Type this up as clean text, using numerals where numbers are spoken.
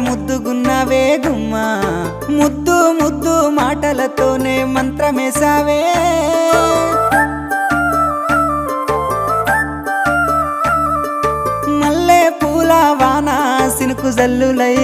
ముద్దుగున్నావే గుమ్మా ముద్దు ముద్దు మాటలతోనే మంత్రమేసావే మల్లె పూల వాన సినుకు జల్లులై